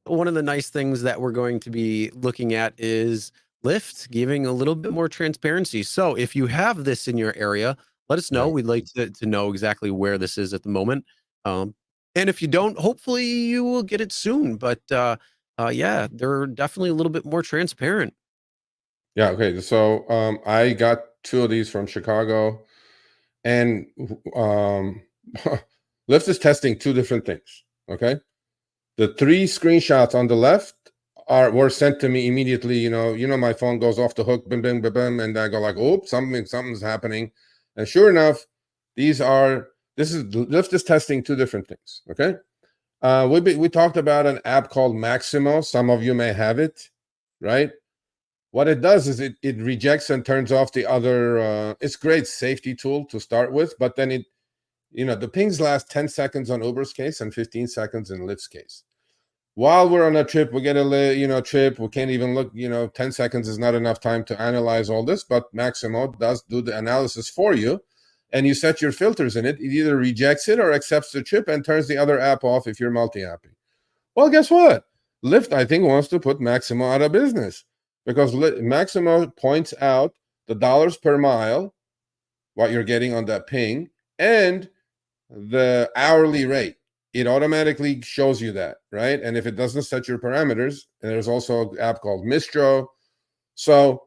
One of the nice things that we're going to be looking at is Lyft giving a little bit more transparency. So if you have this in your area, let us know. Yeah. We'd like to know exactly where this is at the moment. And if you don't, hopefully you will get it soon. But yeah, they're definitely a little bit more transparent. Yeah. Okay. So I got 2 of these from Chicago, and Lyft is testing 2 different things. Okay. The 3 screenshots on the left were sent to me immediately. My phone goes off the hook, bim, bim, bim, bim, and I go like, "Oops, something's happening." And sure enough, Lyft is testing 2 different things. Okay. We talked about an app called Maximo. Some of you may have it, right? What it does is it rejects and turns off the other. It's a great safety tool to start with, but then the pings last 10 seconds on Uber's case and 15 seconds in Lyft's case. While we're on a trip, we get a trip. We can't even look. 10 seconds is not enough time to analyze all this, but Maximo does do the analysis for you, and you set your filters in it. It either rejects it or accepts the trip and turns the other app off if you're multi-apping. Well, guess what? Lyft, I think, wants to put Maximo out of business because Maximo points out the dollars per mile, what you're getting on that ping, and the hourly rate. It automatically shows you that, right? And if it doesn't set your parameters, and there's also an app called Mistro. So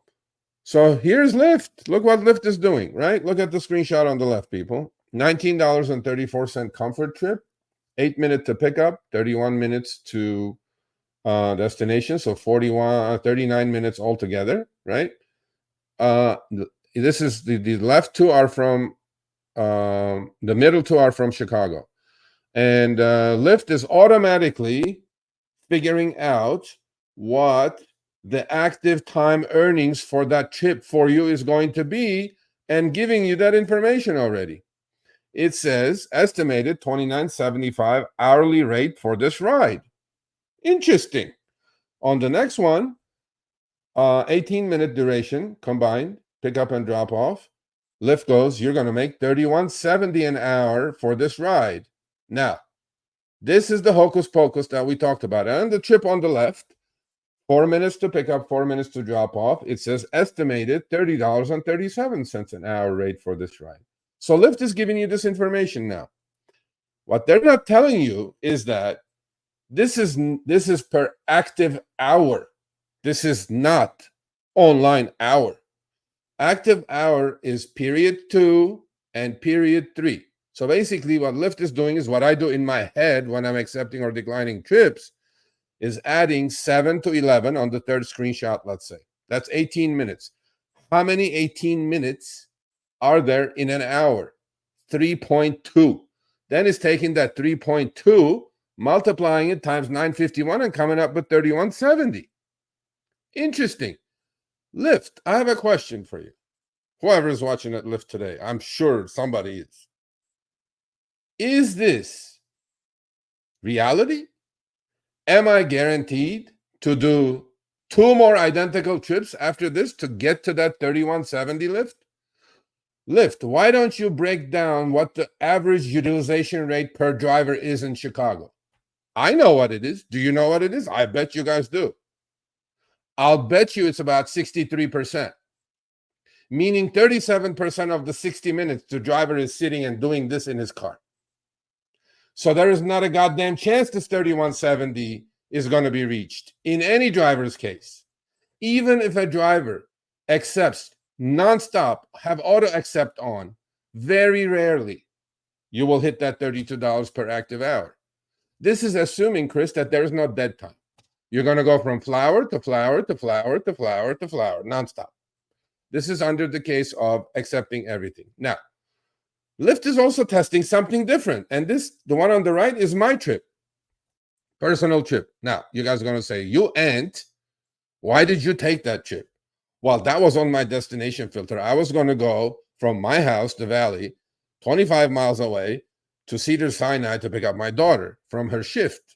here's Lyft. Look what Lyft is doing, right? Look at the screenshot on the left, people. $19.34 comfort trip, 8 minutes to pick up, 31 minutes to destination. So 39 minutes altogether, right? This is the left 2 are from the middle 2 are from Chicago. And Lyft is automatically figuring out what the active time earnings for that trip for you is going to be and giving you that information already. It says estimated $29.75 hourly rate for this ride. Interesting. On the next one, 18-minute duration combined, pick up and drop off. Lyft goes, you're going to make $31.70 an hour for this ride. Now, this is the hocus pocus that we talked about. And the trip on the left, 4 minutes to pick up, 4 minutes to drop off. It says estimated $30.37 an hour rate for this ride. So Lyft is giving you this information now. What they're not telling you is that this is per active hour. This is not online hour. Active hour is period 2 and period 3. So basically what Lyft is doing is what I do in my head when I'm accepting or declining trips, is adding 7 to 11 on the third screenshot, let's say. That's 18 minutes. How many 18 minutes are there in an hour? 3.2. Then it's taking that 3.2, multiplying it times 951 and coming up with 31.70. Interesting. Lyft, I have a question for you. Whoever is watching at Lyft today, I'm sure somebody is. Is this reality? Am I guaranteed to do 2 more identical trips after this to get to that 31.70 Lyft? Lyft, why don't you break down what the average utilization rate per driver is in Chicago? I know what it is. Do you know what it is? I bet you guys do. I'll bet you it's about 63%. Meaning 37% of the 60 minutes the driver is sitting and doing this in his car. So there is not a goddamn chance this 31.70 is going to be reached in any driver's case. Even if a driver accepts nonstop, have auto accept on, very rarely you will hit that $32 per active hour. This is assuming, Chris, that there is no dead time. You're going to go from flower to flower to flower to flower to flower, nonstop. This is under the case of accepting everything. Now, Lyft is also testing something different. And the one on the right, is my trip. Personal trip. Now, you guys are going to say, you ain't. Why did you take that trip? Well, that was on my destination filter. I was going to go from my house, the valley, 25 miles away to Cedar Sinai to pick up my daughter from her shift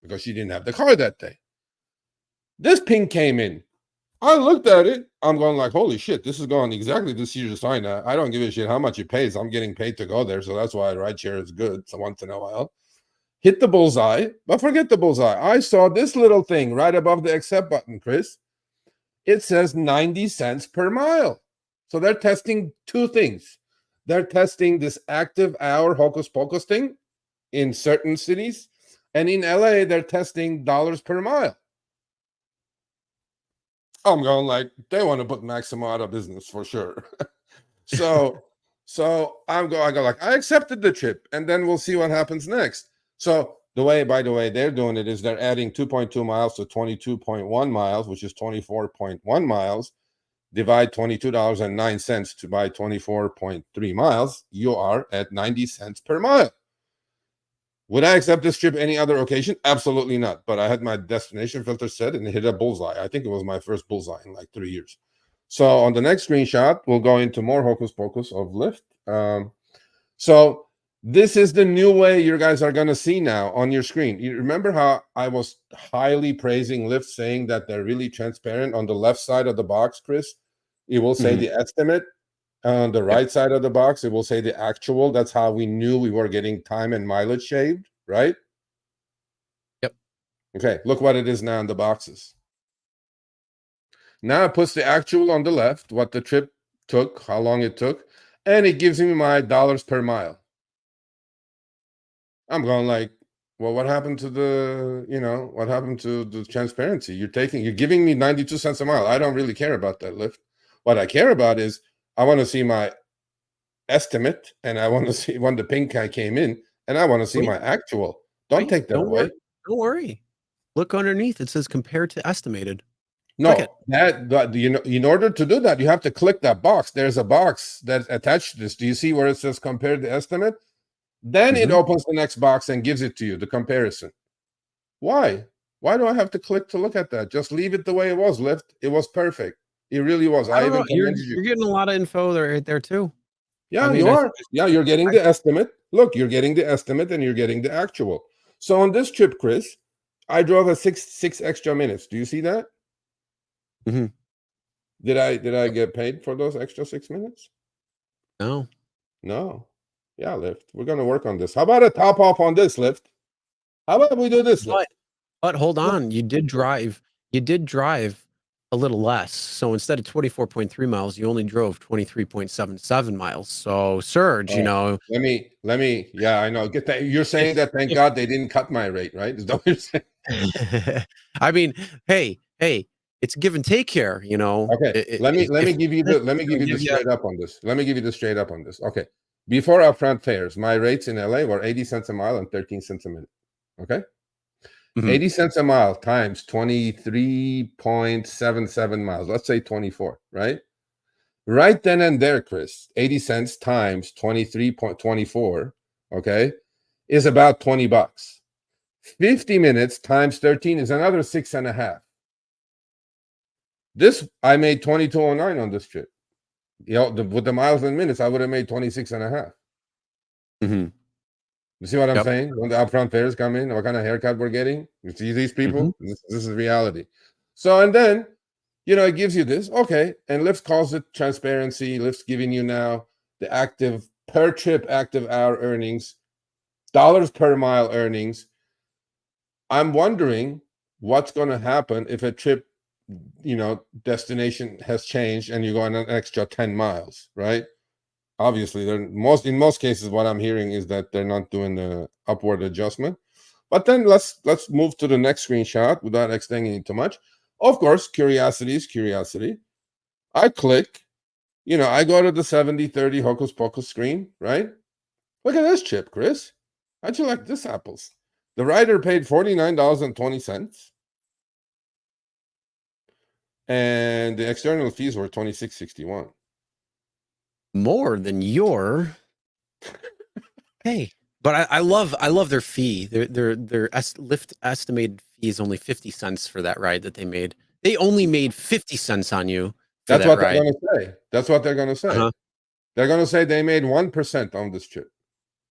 because she didn't have the car that day. This ping came in. I looked at it. I'm going like, holy shit, this is going exactly to Caesar Sinai. I don't give a shit how much it pays. I'm getting paid to go there. So that's why rideshare is good. So once in a while. Hit the bullseye, but forget the bullseye. I saw this little thing right above the accept button, Chris. It says 90 cents per mile. So they're testing two things. They're testing this active hour hocus pocus thing in certain cities. And in LA, they're testing dollars per mile. I'm going like, they want to put Maximo out of business for sure. so I go like, I accepted the trip, and then we'll see what happens next. So by the way, they're doing it is they're adding 2.2 miles to 22.1 miles, which is 24.1 miles. Divide $22.09 to buy 24.3 miles. You are at 90 cents per mile. Would I accept this trip any other occasion? Absolutely not. But I had my destination filter set and it hit a bullseye. I think it was my first bullseye in like 3 years. So on the next screenshot, we'll go into more hocus pocus of Lyft. So this is the new way you guys are going to see now on your screen. You remember how I was highly praising Lyft, saying that they're really transparent? On the left side of the box, Chris, it will say the estimate. On the right side of the box, it will say the actual. That's how we knew we were getting time and mileage shaved, right? Yep. Okay, look what it is now in the boxes. Now it puts the actual on the left, what the trip took, how long it took, and it gives me my dollars per mile. I'm going like, well, what happened to the, what happened to the transparency? You're giving me 92 cents a mile. I don't really care about that, Lyft. What I care about is I want to see my estimate, and I want to see when the pink guy came in, and I want to see my actual. Don't take that away. Don't worry. Look underneath. It says compared to estimated. No, in order to do that, you have to click that box. There's a box that's attached to this. Do you see where it says compare the estimate? Then it opens the next box and gives it to you, the comparison. Why? Why do I have to click to look at that? Just leave it the way it was, Lyft. It was perfect. It really was. I even commended you. You're getting a lot of info right there too. Yeah, you are. Yeah, you're getting the estimate. Look, you're getting the estimate and you're getting the actual. So on this trip, Chris, I drove a six extra minutes. Do you see that? Did I get paid for those extra 6 minutes? No. Yeah, Lyft. We're gonna work on this. How about a top off on this, Lyft? How about we do this, Lyft? But hold on, you did drive a little less. So instead of 24.3 miles, you only drove 23.77 miles. So Serge, let me. Yeah, I know. Get that. You're saying that. Thank God they didn't cut my rate, right? Is that what you're saying? I mean, hey, it's give and take here. Okay. Let me give you the straight up on this. Let me give you the straight up on this. Okay. Before upfront fares, my rates in LA were 80 cents a mile and 13 cents a minute. Okay. 80 cents a mile times 23.77 miles. Let's say 24, right? Right then and there, Chris, 80 cents times 23.24, okay, is about $20. 50 minutes times 13 is another 6.5. This, I made 22.09 on this trip. With the miles and minutes, I would have made 26.5. You see what I'm saying? When the upfront fares come in, what kind of haircut we're getting? You see these people? This is reality. So, and then, it gives you this. Okay. And Lyft calls it transparency. Lyft's giving you now the active per trip, active hour earnings, dollars per mile earnings. I'm wondering what's going to happen if a trip, destination has changed and you go on an extra 10 miles, right? Obviously, in most cases, what I'm hearing is that they're not doing the upward adjustment. But then let's move to the next screenshot without extending it too much. Of course, curiosity is curiosity. I click, I go to the 70/30 hocus pocus screen, right? Look at this chip, Chris. How'd you like this apples? The rider paid $49.20. And the external fees were $26.61. More than your hey, but I love their fee. Their Lyft estimated fee is only 50 cents for that ride that they made. They only made 50 cents on you. That's what they're going to say. That's what they're going to say. They're going to say they made 1% on this trip.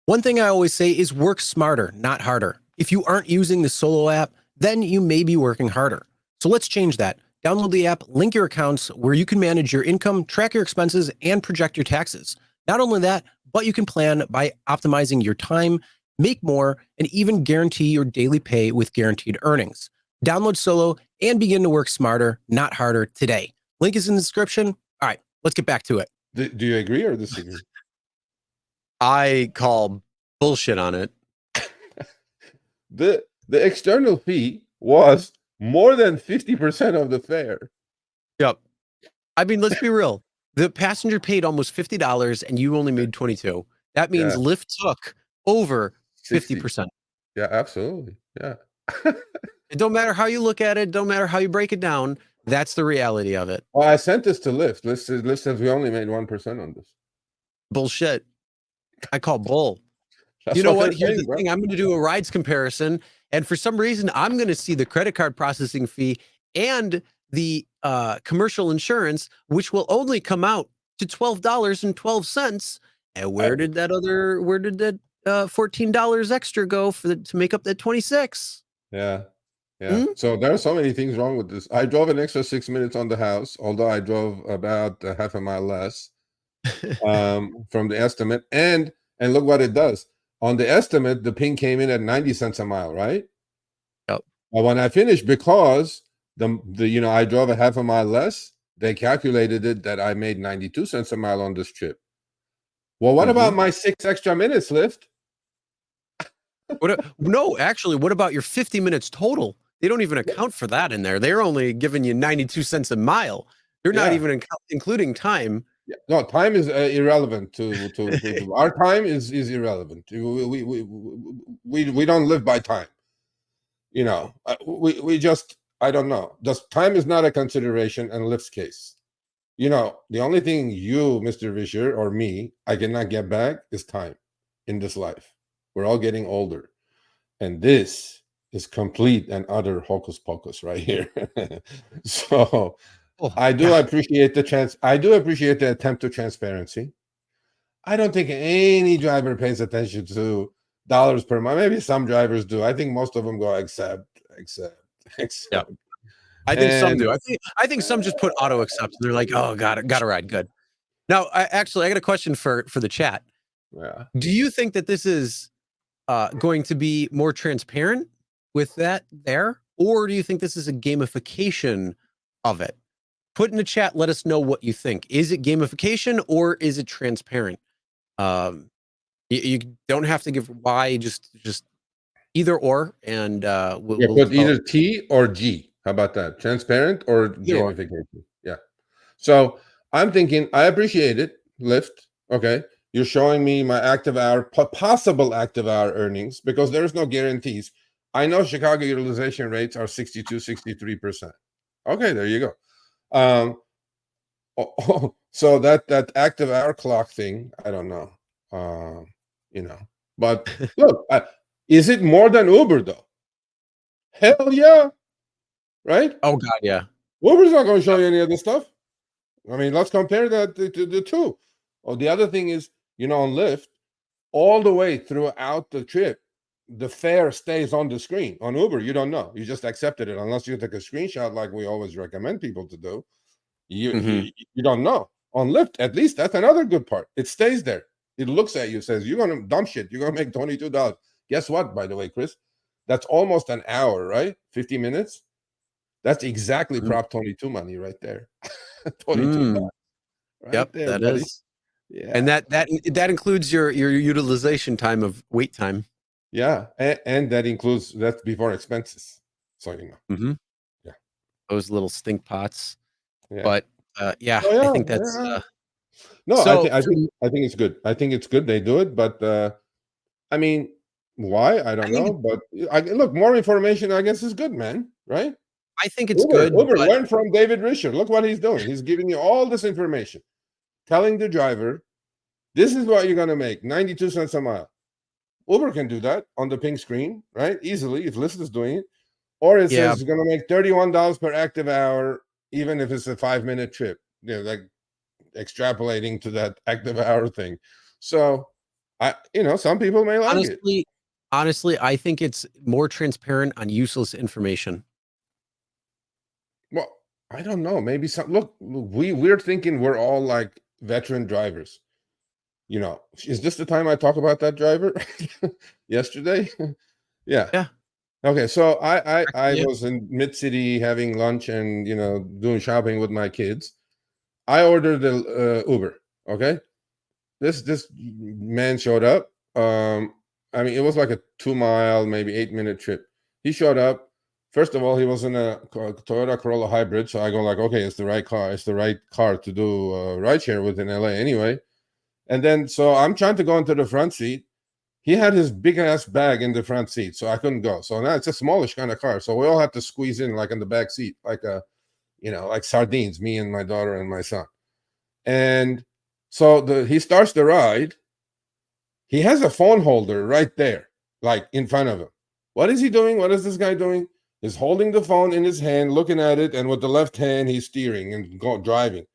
One thing I always say is work smarter, not harder. If you aren't using the Solo app, then you may be working harder. So let's change that. Download the app, link your accounts where you can manage your income, track your expenses, and project your taxes. Not only that, but you can plan by optimizing your time, make more, and even guarantee your daily pay with guaranteed earnings. Download Solo and begin to work smarter, not harder today. Link is in the description. All right, let's get back to it. Do you agree or disagree? I call bullshit on it. The external fee was more than 50% of the fare. Yep. I mean, let's be real. The passenger paid almost $50 and you only made 22. That means Lyft took over 50%. Yeah, absolutely. Yeah. It don't matter how you look at it, don't matter how you break it down. That's the reality of it. Well, I sent this to Lyft. Lyft says we only made 1% on this. Bullshit. I call bull. That's you know what? they're Here's saying, the thing. I'm going to do a rides comparison. And for some reason, I'm going to see the credit card processing fee and the commercial insurance, which will only come out to $12.12. And where did that $14 extra go to make up that 26? Yeah. Yeah. So there are so many things wrong with this. I drove an extra 6 minutes on the house, although I drove about half a mile less from the estimate. And look what it does. On the estimate, the ping came in at 90 cents a mile, right? Yep. But when I finished, because I drove a half a mile less, they calculated it that I made 92 cents a mile on this trip. Well, what about my 6 extra minutes, Lyft? No, actually, what about your 50 minutes total? They don't even account for that in there. They're only giving you 92 cents a mile. They're not even including time. Yeah. No, time is irrelevant to our time is irrelevant. We don't live by time. You know, we just, I don't know. Just time is not a consideration in Lyft's case. You know, the only thing you, Mr. Vischer, or me, I cannot get back is time in this life. We're all getting older. And this is complete and utter hocus pocus right here. So I do appreciate the chance. I do appreciate the attempt to transparency. I don't think any driver pays attention to dollars per mile. Maybe some drivers do. I think most of them go accept. Yeah. I think some do. I think some just put auto accept. They're like, oh, got to ride. Good. Now, I got a question for the chat. Yeah. Do you think that this is going to be more transparent with that there? Or do you think this is a gamification of it? Put in the chat, let us know what you think. Is it gamification or is it transparent? You don't have to give why, just either or. And we'll put either T or G. How about that? Transparent or gamification? Yeah. So I'm thinking, I appreciate it, Lyft. Okay. You're showing me my active hour, possible active hour earnings, because there's no guarantees. I know Chicago utilization rates are 62, 63%. Okay, there you go. So that active hour clock thing, I don't know. You know, but look, is it more than Uber though? Hell yeah. Right? Oh God, yeah. Uber's not going to show you any of this stuff. I mean, let's compare that to the two. Oh, the other thing is, you know, on Lyft, all the way throughout the trip, the fare stays on the screen. On Uber, you don't know. You just accepted it unless you take a screenshot like we always recommend people to do. You don't know. On Lyft, at least that's another good part. It stays there. It looks at you, says, you're going to dump shit. You're going to make $22. Guess what, by the way, Chris? That's almost an hour, right? 50 minutes. That's exactly Prop 22 money right there. 22 bucks. Right yep, there, that buddy. is. Yeah. And that includes your utilization time of wait time. Yeah, and that includes, that's before expenses. So you know. Yeah. Those little stink pots. Yeah. But yeah, yeah, I think that's no, so I think it's good. I think it's good they do it, but I mean, why? I don't know. But look, more information, I guess, is good, man. Right? I think it's good. Uber, learn from David Risher. Look what he's doing. He's giving you all this information, telling the driver, this is what you're going to make, 92 cents a mile. Uber can do that on the pink screen, right? Easily, if Lyft is doing it. Or it says it's going to make $31 per active hour, even if it's a 5-minute trip. You know, like extrapolating to that active hour thing. So, some people may like it. Honestly, I think it's more transparent on useless information. Well, I don't know. Maybe some. Look, we're thinking we're all like veteran drivers. You know, is this the time I talk about that driver yesterday? Yeah. Yeah. Okay. So I Yeah. was in Mid City having lunch and doing shopping with my kids. I ordered the Uber. Okay. This man showed up. I mean, it was like a 2 mile, maybe 8 minute trip. He showed up. First of all, he was in a Toyota Corolla hybrid, so I go like, okay, it's the right car. It's the right car to do rideshare with in LA anyway. And then, so I'm trying to go into the front seat. He had his big ass bag in the front seat, so I couldn't go. So now it's a smallish kind of car, so we all have to squeeze in like in the back seat, like like sardines, me and my daughter and my son. And so he starts the ride. He has a phone holder right there, like in front of him. What is he doing? What is this guy doing? He's holding the phone in his hand, looking at it, and with the left hand, he's steering and driving.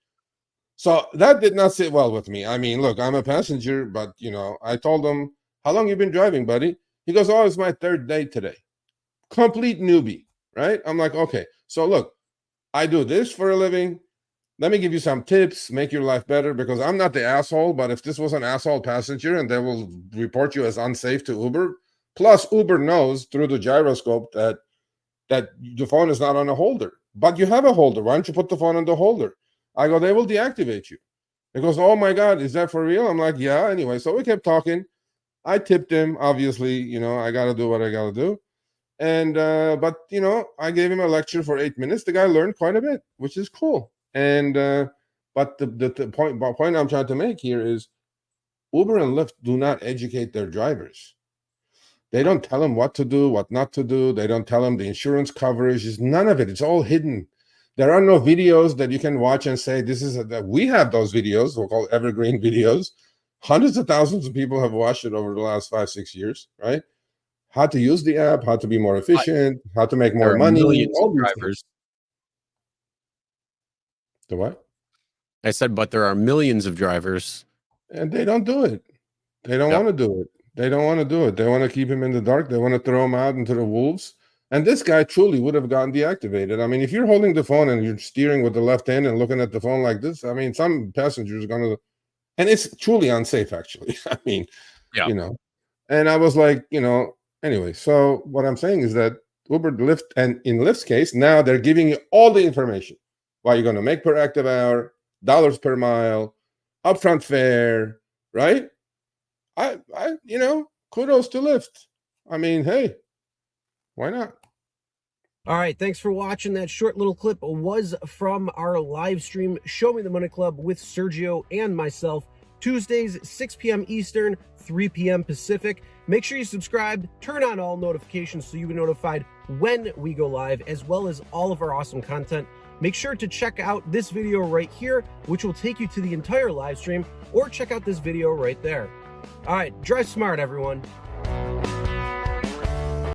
So that did not sit well with me. I mean, look, I'm a passenger, but I told him, "How long you been driving, buddy?" He goes, "Oh, it's my third day today." Complete newbie, right? I'm like, okay. So look, I do this for a living. Let me give you some tips, make your life better, because I'm not the asshole, but if this was an asshole passenger and they will report you as unsafe to Uber, plus Uber knows through the gyroscope that the phone is not on a holder, but you have a holder. Why don't you put the phone on the holder? I go, they will deactivate you. He goes, oh my God, is that for real? I'm like, yeah. Anyway, so we kept talking. I tipped him, obviously, I got to do what I got to do. And, but, I gave him a lecture for 8 minutes. The guy learned quite a bit, which is cool. And but the point I'm trying to make here is Uber and Lyft do not educate their drivers. They don't tell them what to do, what not to do. They don't tell them the insurance coverage is none of it. It's all hidden. There are no videos that you can watch and say this is that we have those videos. We'll call evergreen videos. Hundreds of thousands of people have watched it over the last 5-6 years, right? How to use the app, how to be more efficient, how to make more money. Millions all of these drivers. things. The what? I said, but there are millions of drivers. And they don't do it. They don't want to do it. They don't want to do it. They want to keep him in the dark. They want to throw him out into the wolves. And this guy truly would have gotten deactivated. I mean, if you're holding the phone and you're steering with the left hand and looking at the phone like this, I mean, some passengers are going to, and it's truly unsafe, actually. I mean, and I was like, anyway, so what I'm saying is that Uber, Lyft, and in Lyft's case, now they're giving you all the information. What you're going to make per active hour, dollars per mile, upfront fare, right? I kudos to Lyft. I mean, hey, why not? All right, thanks for watching. That short little clip was from our live stream, Show Me the Money Club with Sergio and myself, Tuesdays, 6 p.m. Eastern, 3 p.m. Pacific. Make sure you subscribe, turn on all notifications so you get notified when we go live, as well as all of our awesome content. Make sure to check out this video right here, which will take you to the entire live stream, or check out this video right there. All right, drive smart, everyone.